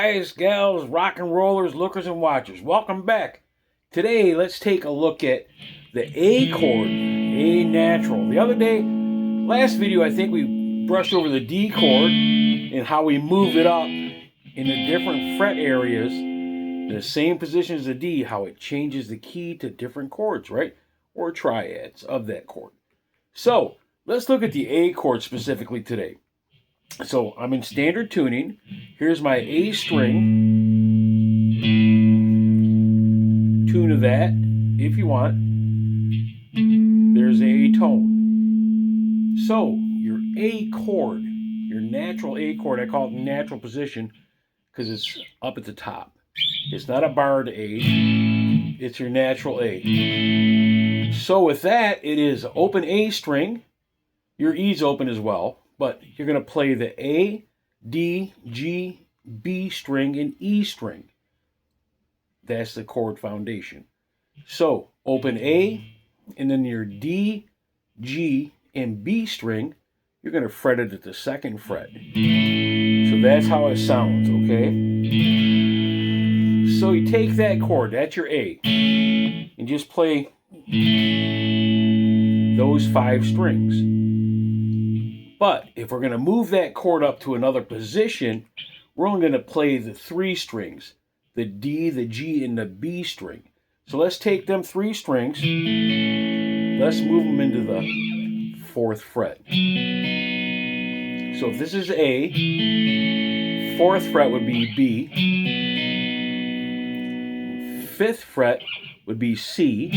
guys, gals, rock and rollers, lookers and watchers. Welcome back. Today, let's take a look at the A chord, A natural. The other day, last video, I think we brushed over the D chord and how we move it up in the different fret areas in the same position as the D, how it changes the key to different chords, right? Or triads of that chord. So, let's look at the A chord specifically today. So I'm in standard tuning. Here's my A string. Tune of that, if you want. There's a tone. So your A chord, your natural A chord, I call it natural position because it's up at the top. It's not a barred A, it's your natural A. So with that, it is open A string. Your E's open as well. But you're going to play the A, D, G, B string, and E string. That's the chord foundation. So open A, and then your D, G, and B string, you're going to fret it at the second fret. So that's how it sounds, okay? So you take that chord, that's your A, and just play those 5 strings. But if we're going to move that chord up to another position, we're only going to play the 3 strings, the D, the G, and the B string. So let's take them 3 strings, let's move them into the 4th fret. So if this is A, 4th fret would be B, 5th fret would be C,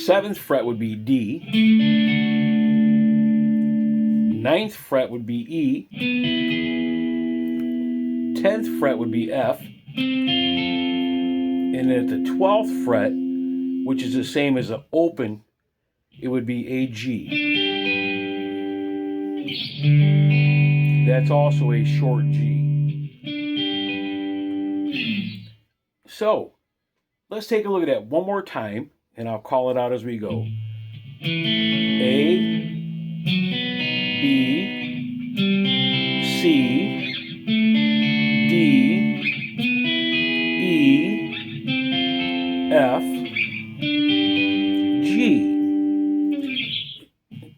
7th fret would be D, 9th fret would be E, 10th fret would be F, and at the 12th fret, which is the same as an open, it would be a G. That's also a short G. So, let's take a look at that one more time, and I'll call it out as we go. A, B, C, D, E, F, G.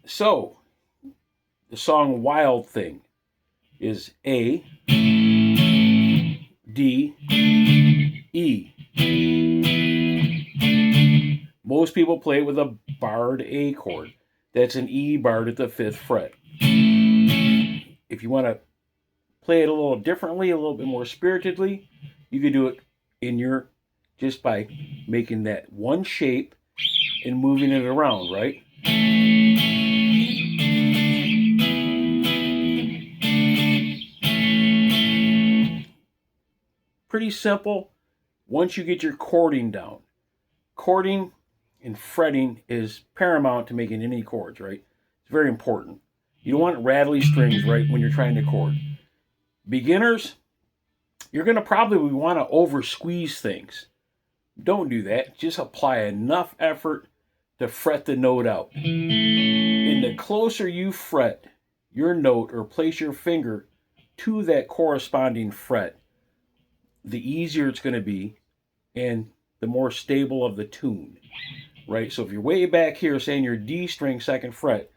So, the song Wild Thing is A, D, E. Most people play it with a barred A chord. That's an E barred at the 5th fret. If you want to play it a little differently, a little bit more spiritedly, you can do it just by making that one shape and moving it around, right? Pretty simple once you get your chording down. Chording and fretting is paramount to making any chords, right? It's very important. You don't want rattly strings, right, when you're trying to chord. Beginners, you're going to probably want to over squeeze things. Don't do that. Just apply enough effort to fret the note out. And the closer you fret your note or place your finger to that corresponding fret, the easier it's going to be and the more stable of the tune, right? So if you're way back here, saying your D string 2nd fret,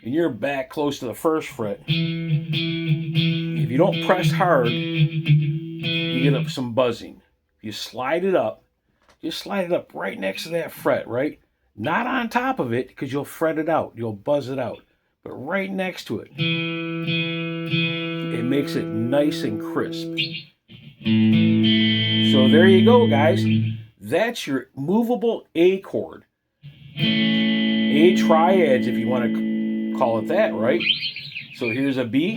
and you're back close to the 1st fret, if you don't press hard, you get up some buzzing. If you slide it up, just slide it up right next to that fret, right? Not on top of it, because you'll fret it out, you'll buzz it out, but right next to it. It makes it nice and crisp. So there you go, guys. That's your movable A chord. A triads, if you want to call it that, right? So here's a B,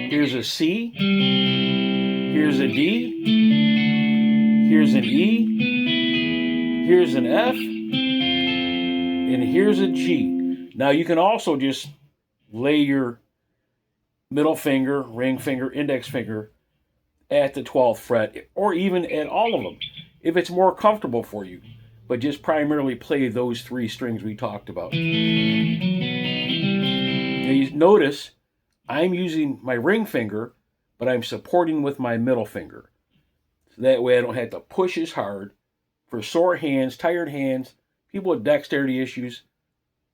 here's a C, here's a D, here's an E, here's an F, and here's a G. Now you can also just lay your middle finger, ring finger, index finger at the 12th fret, or even at all of them, if it's more comfortable for you. But just primarily play those 3 strings we talked about. Now you notice I'm using my ring finger, but I'm supporting with my middle finger. So that way I don't have to push as hard. For sore hands, tired hands, people with dexterity issues,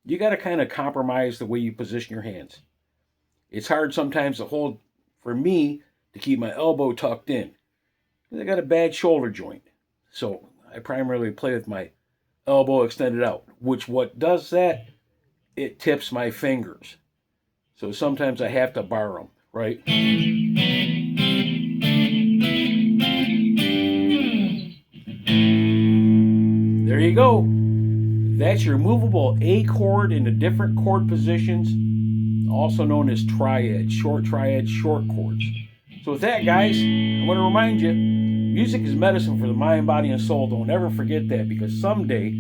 you got to kind of compromise the way you position your hands. It's hard sometimes to hold, for me, to keep my elbow tucked in. I got a bad shoulder joint. So I primarily play with my elbow extended out, which what does that? It tips my fingers. So sometimes I have to bar them, right? There you go. That's your movable A chord in the different chord positions, also known as triads, short chords. So with that, guys, I want to remind you, music is medicine for the mind, body, and soul. Don't ever forget that, because someday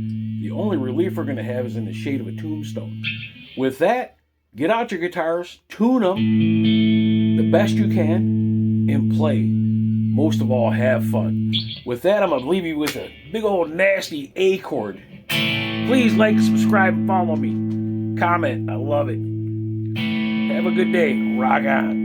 the only relief we're going to have is in the shade of a tombstone. With that, get out your guitars, tune them the best you can, and play. Most of all, have fun. With that, I'm going to leave you with a big old nasty A chord. Please like, subscribe, and follow me. Comment. I love it. Have a good day. Rock on.